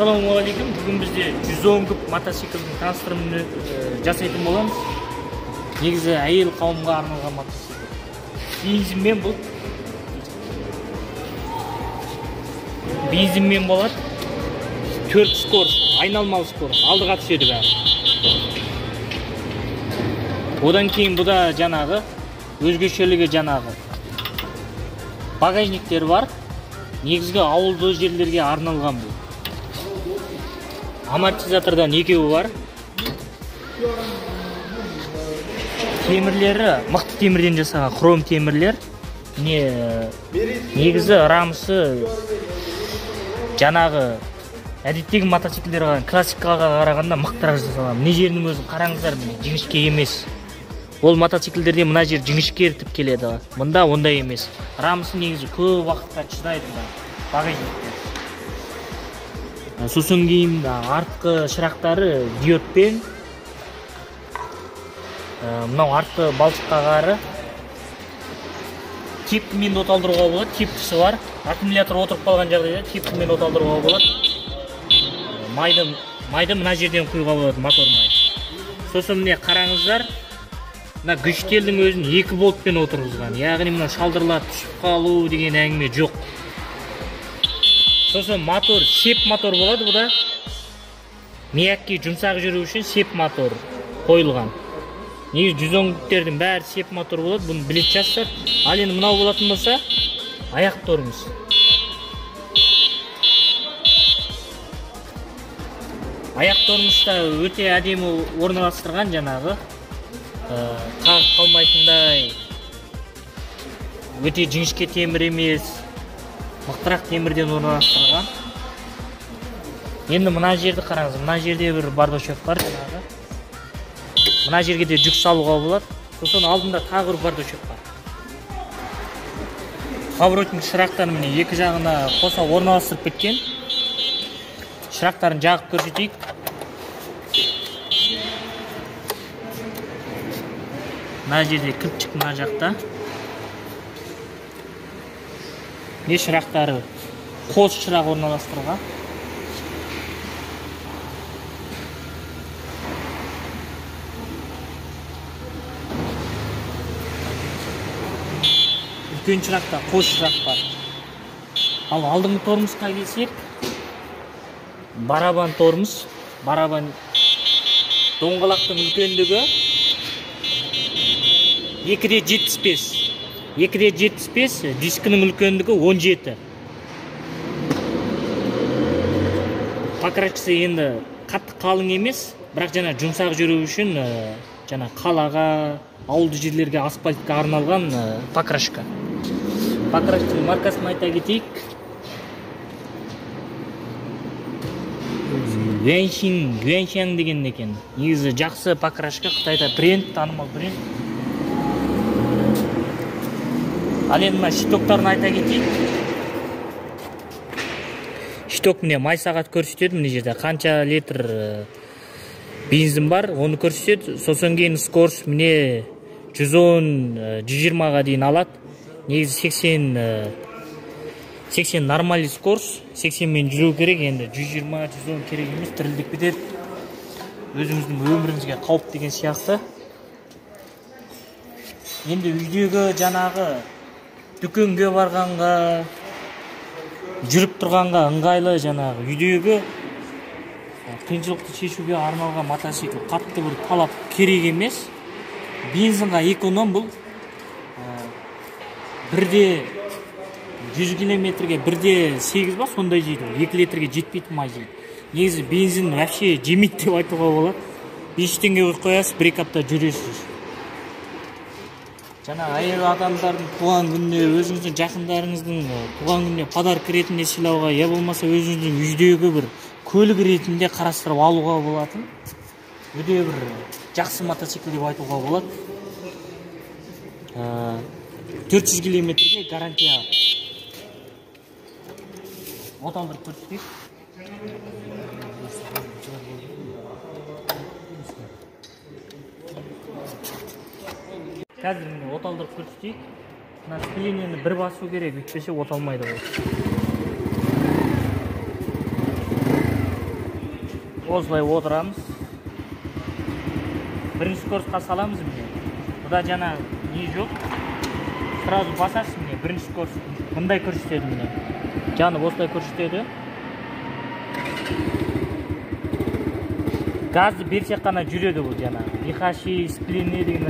Ассалаумағалейкум. Бүгін бізде 110 күп мотоциклдің таныстырымын жасайтын боламыз. Негізі әйел қауымға арналған мотоцикл. Бензинмен бұл. Бензинмен болады. 4 скорост, айналмалы скорост. Алдыға түседі бәрі. Одан кейін бұда жаңағы өзгешелігі жаңағы багажниктер бар. Негізгі ауылды жерлерге арналған бұл. Амортизатордан екеуі бар. Темірлері мықты темірден жасаған хром темірлер. Негізі рамысы жаңағы әдеттегі мотоциклдерге классикаға қарағанда мықтырақ жасалған. Мына жерінің өзін қараңыздар, жіңішке емес. Ол мотоциклдерде мына жер жіңішке ертіп келеді. Мұнда ондай емес. Рамысы негізі көп уақытқа шыдайды багажниктер. Сосын кейін артқы шырақтары диодпен. Мынау артқы балшыққағары. Тепкімен оталдыруға болады, тепкісі бар. Аккумулятор отырып қалған жағдайда тепкімен оталдыруға болады. Майды мына жерден құюға болады, мотор майды. Сосын міне қараңыздар, мына гүштелдің өзін 2 болтпен отырғызған. Яғни мына шалдырлар түсіп қалу деген әңгіме жоқ. Сосын мотор, сеп мотор болады бұда. Миякке жұмсақ жүру үшін сеп мотор қойылған. Негізі 110 күптердің бәрі сеп мотор болады, бұны білет жастар. Ал енді мынау болатын болса, аяқ тормоз. Аяқ тормозда өте әдемі орналастырған жаңағы. Қағып қалмайтындай, өте жіңішке темір емес, мықтырақ темірден орналастырған. Енді мына жерді қараңыз, мына жерде бір бардачок бар жаңағы. Мына жерге де жүк салуға болады. Сосын алдында тағы бір бардачок бар. Поворотник шырақтарын міне екі жағына қоса орналастырып кеткен. Шырақтарын жағып көрсетейік. Мына жерде кілтчік мына жақта. Не шырақтары қос шырақ орналастырған. Үлкен шырақта қос шырақ бар. Ал алдыңғы тормозға келсек, барабан тормоз. Барабан доңғалақтың үлкендігі 2,75. 2,75, дискінің үлкендігі 17. Покрашкасы енді қатты қалың емес, бірақ жаңа жұмсақ жүру үшін жаңа қалаға, ауылды жерлерге, асфальтқа арналған покрашка. Покрашканың маркасын айта кетейік. Гуаншан деген екен. Негізі жақсы покрашка, Қытайда бренд, танымал бренд. Ал енді мына штоктарын айта кетейік. Шток міне май сағат көрсетеді, міне жерде қанша литр бензин бар, оны көрсетеді. Сосын кейін скорост міне 110-120-ға дейін алады. Негізі 80 нормальный скорост, 80-мен жүру керек, енді 120-110 керек емес, тірілдік бітеді. Өзіңіздің өміріңізге қауіп деген сияқты. Енді үйдегі жаңағы дүкенге барғанға, жүріп тұрғанға ыңғайлы жаңағы үйдегі қиыншылықты шешуге арналған мотоцикл қатты бір талап керек емес. Бензинға эконом бұл. Бірде 100 километрге 1,8 ба сондай жейді. 2 литрге жетпейтін май жейді. Негізі бензин вообще жемейді деп айтуға болады. 5 теңге қоясыз, 1-2 апта жүресіз. Жаңа әйел адамдардың туған күніне, өзіңіздің жақындарыңыздың туған күніне подарок ретінде сыйлауға, я болмаса өзіңіздің үйдегі бір көлік ретінде қарастырып алуға болатын. Өте бір жақсы мотоцикл деп айтуға болады. 400 километрге гарантия. Отандырып көрсетейік. Қазір мені оталдырып көрсетейік. Мына склениені бір басу керек, өйтпесе оталмайды ол. осылай отырамыз. Бірінші скоростқа саламыз міне. Бұда жана не жоқ. Сразу басасыз міне. Бірінші скорост мындай көрсетеді міне. Жанып осылай көрсетеді. Газды берсек қана жүреді бұл жана. Лихачи, сплини деген